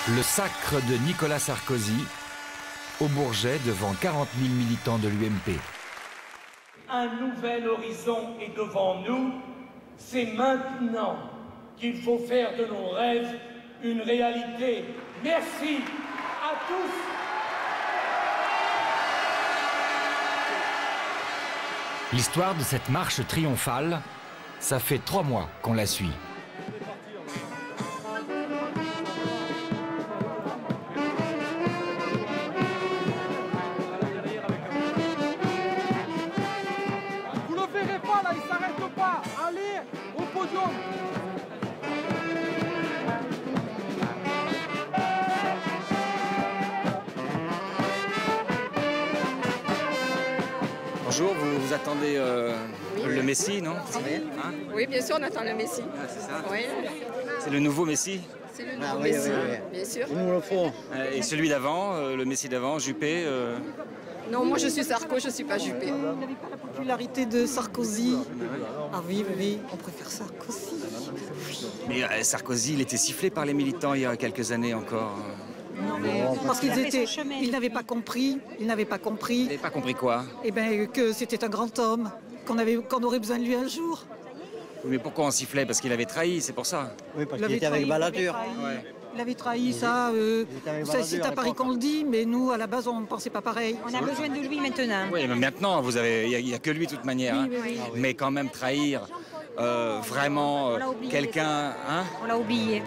Le sacre de Nicolas Sarkozy au Bourget devant 40 000 militants de l'UMP. Un nouvel horizon est devant nous. C'est maintenant qu'il faut faire de nos rêves une réalité. Merci à tous. L'histoire de cette marche triomphale, ça fait 3 mois qu'on la suit. Vous le verrez pas là, il s'arrête pas. Allez au podium. Bonjour, vous attendez le Messie, non? Hein? Oui, bien sûr, on attend le Messie. Ah, c'est ça. Oui. C'est le nouveau Messie? C'est le nouveau Messie, bien sûr. Nous le font. Et celui d'avant, le Messie d'avant, Juppé Non, moi je suis Sarko, je ne suis pas Juppé. Vous n'avez pas la popularité de Sarkozy? Ah oui, oui, on préfère Sarkozy. Mais Sarkozy, il était sifflé par les militants il y a quelques années encore. Non, mais parce qu'ils n'avaient pas compris. Ils n'avaient pas compris. Vous n'avez pas compris quoi? Eh bien, que c'était un grand homme, qu'on aurait besoin de lui un jour. Mais pourquoi on sifflait? Parce qu'il avait trahi, c'est pour ça. Oui, parce qu'il était avec Balladur. Il avait trahi ça. C'est à Paris qu'on le dit, mais nous, à la base, on ne pensait pas pareil. On a besoin de lui maintenant. Oui, mais maintenant, il n'y a que lui de toute manière. Oui, oui, oui. Mais quand même trahir vraiment quelqu'un... Hein? On l'a oublié.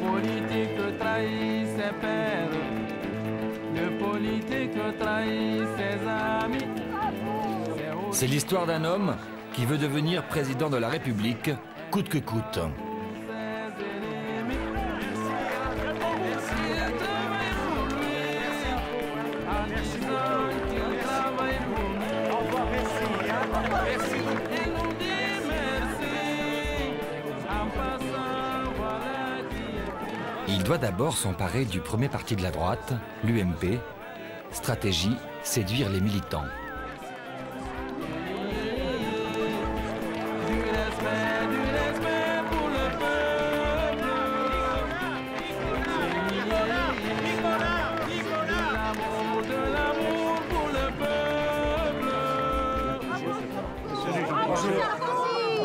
Politique trahit ses pères, le politique trahit ses amis. C'est l'histoire d'un homme qui veut devenir président de la République, coûte que coûte. Il doit d'abord s'emparer du premier parti de la droite, l'UMP. Stratégie, séduire les militants.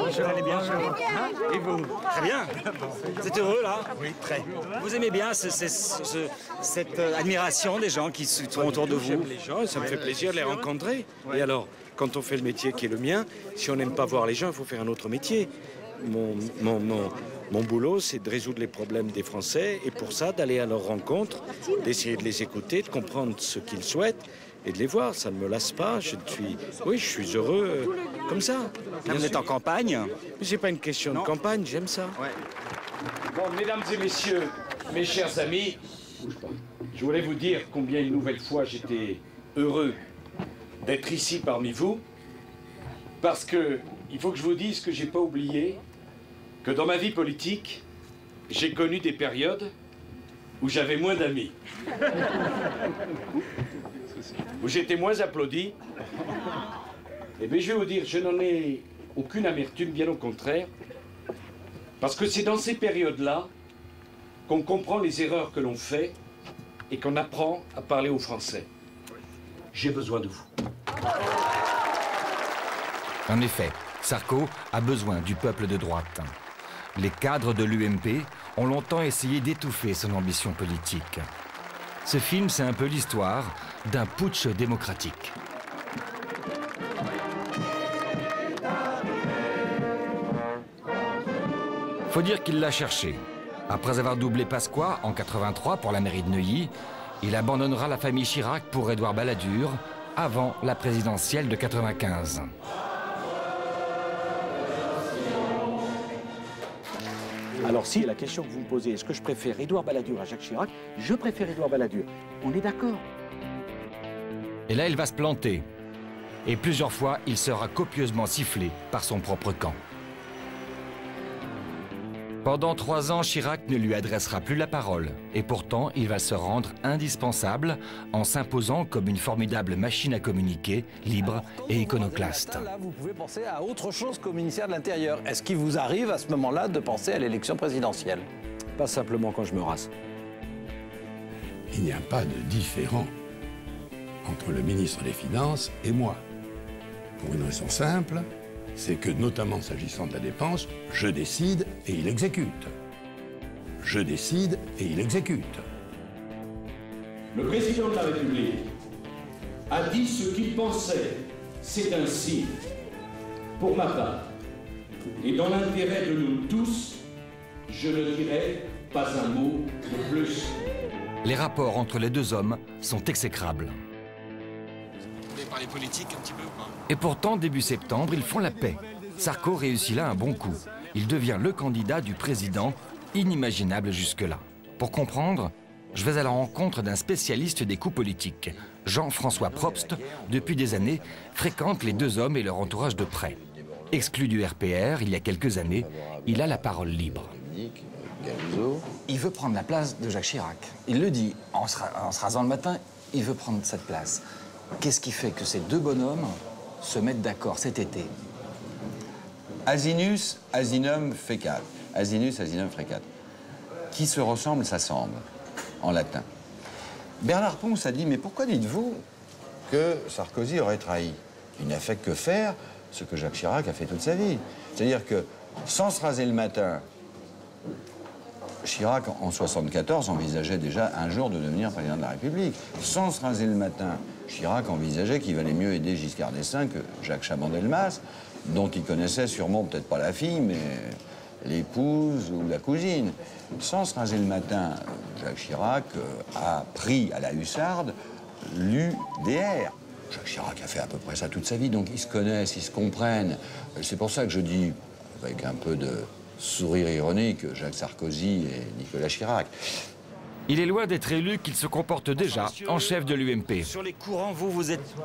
Vous allez bien? Et vous? Très bien. Vous êtes heureux là? Oui, très. Vous aimez bien cette admiration des gens qui sont autour de vous? J'aime les gens et ça me fait plaisir de les rencontrer. Et alors, quand on fait le métier qui est le mien, si on n'aime pas voir les gens, il faut faire un autre métier. Mon boulot, c'est de résoudre les problèmes des Français et pour ça, d'aller à leur rencontre, d'essayer de les écouter, de comprendre ce qu'ils souhaitent et de les voir. Ça ne me lasse pas. Je suis heureux comme ça. Là, vous êtes en campagne? Mais c'est pas une question de campagne, j'aime ça. Ouais. Bon, mesdames et messieurs, mes chers amis, je voulais vous dire combien une nouvelle fois j'étais heureux d'être ici parmi vous, parce que il faut que je vous dise que j'ai pas oublié que dans ma vie politique, j'ai connu des périodes où j'avais moins d'amis, où j'étais moins applaudi. Eh bien, je vais vous dire, je n'en ai aucune amertume, bien au contraire, parce que c'est dans ces périodes-là qu'on comprend les erreurs que l'on fait et qu'on apprend à parler aux Français. J'ai besoin de vous. En effet, Sarko a besoin du peuple de droite. Les cadres de l'UMP ont longtemps essayé d'étouffer son ambition politique. Ce film, c'est un peu l'histoire d'un putsch démocratique. Faut dire qu'il l'a cherché. Après avoir doublé Pasqua en 83 pour la mairie de Neuilly, il abandonnera la famille Chirac pour Édouard Balladur avant la présidentielle de 95. Alors si la question que vous me posez, est-ce que je préfère Édouard Balladur à Jacques Chirac? Je préfère Édouard Balladur. On est d'accord? Et là, il va se planter. Et plusieurs fois, il sera copieusement sifflé par son propre camp. Pendant 3 ans, Chirac ne lui adressera plus la parole. Et pourtant, il va se rendre indispensable en s'imposant comme une formidable machine à communiquer, libre et iconoclaste. Là, vous pouvez penser à autre chose qu'au ministère de l'Intérieur. Est-ce qu'il vous arrive à ce moment-là de penser à l'élection présidentielle? pas simplement quand je me rase. Il n'y a pas de différent entre le ministre des Finances et moi. Pour une raison simple, c'est que, notamment s'agissant de la dépense, je décide et il exécute. Je décide et il exécute. Le président de la République a dit ce qu'il pensait. C'est ainsi. Pour ma part, et dans l'intérêt de nous tous, je ne dirai pas un mot de plus. Les rapports entre les deux hommes sont exécrables. Vous voulez parler politique un petit peu ou pas? Et pourtant, début septembre, ils font la paix. Sarko réussit là un bon coup. Il devient le candidat du président, inimaginable jusque-là. Pour comprendre, je vais à la rencontre d'un spécialiste des coups politiques. Jean-François Probst, depuis des années, fréquente les deux hommes et leur entourage de près. Exclu du RPR il y a quelques années, il a la parole libre. Il veut prendre la place de Jacques Chirac. Il le dit, en se rasant le matin, il veut prendre cette place. Qu'est-ce qui fait que ces deux bonhommes se mettent d'accord cet été? Asinus, asinum fecat. Asinus, asinum fecat. Qui se ressemble, s'assemble, en latin. Bernard Pons a dit, mais pourquoi dites-vous que Sarkozy aurait trahi? Il n'a fait que faire ce que Jacques Chirac a fait toute sa vie. C'est-à-dire que, sans se raser le matin, Chirac, en 1974, envisageait déjà un jour de devenir président de la République. Sans se raser le matin, Chirac envisageait qu'il valait mieux aider Giscard d'Estaing que Jacques Chaban-Delmas, dont il connaissait sûrement, peut-être pas la fille, mais l'épouse ou la cousine. Sans se raser le matin, Jacques Chirac a pris à la hussarde l'UDR. Jacques Chirac a fait à peu près ça toute sa vie, donc ils se connaissent, ils se comprennent. C'est pour ça que je dis, avec un peu de sourire ironique, Jacques Sarkozy et Nicolas Chirac. Il est loin d'être élu qu'il se comporte déjà en chef de l'UMP. Sur les courants, vous êtes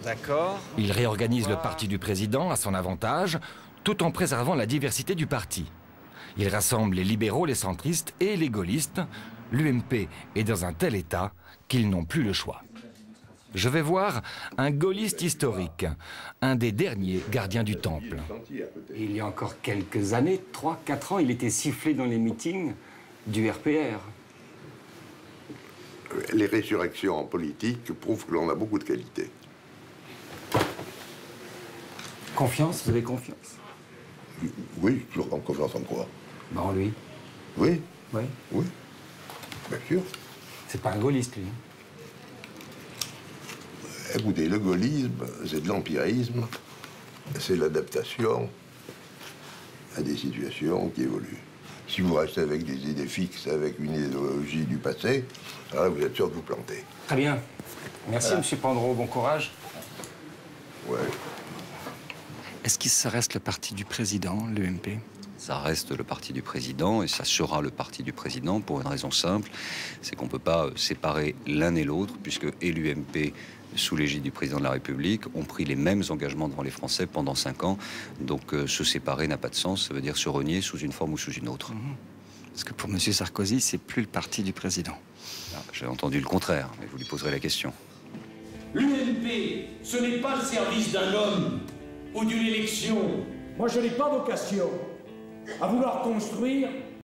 d'accord? Il réorganise le parti du président à son avantage, tout en préservant la diversité du parti. Il rassemble les libéraux, les centristes et les gaullistes. L'UMP est dans un tel état qu'ils n'ont plus le choix. Je vais voir un gaulliste historique, un des derniers gardiens du temple. Il y a encore quelques années, 3-4 ans, il était sifflé dans les meetings du RPR. Les résurrections en politique prouvent que l'on a beaucoup de qualités. Confiance, vous avez confiance? Oui, toujours en confiance en quoi? Ben en lui. Oui. Oui. Oui. Bien sûr. C'est pas un gaulliste, lui. Écoutez, le gaullisme, c'est de l'empirisme, c'est l'adaptation à des situations qui évoluent. Si vous restez avec des idées fixes, avec une idéologie du passé, alors vous êtes sûr de vous planter. Très bien. Merci, voilà. Monsieur Pandreau. Bon courage. Ouais. Est-ce qu'il ça reste le parti du président, l'UMP? Ça reste le parti du président et ça sera le parti du président pour une raison simple, c'est qu'on ne peut pas séparer l'un et l'autre puisque et l'UMP sous l'égide du président de la République ont pris les mêmes engagements devant les Français pendant 5 ans. Donc se séparer n'a pas de sens, ça veut dire se renier sous une forme ou sous une autre. Parce que pour M. Sarkozy, c'est plus le parti du président. J'ai entendu le contraire, mais vous lui poserez la question. L'UMP, ce n'est pas le service d'un homme ou d'une élection. Moi, je n'ai pas vocation à vouloir construire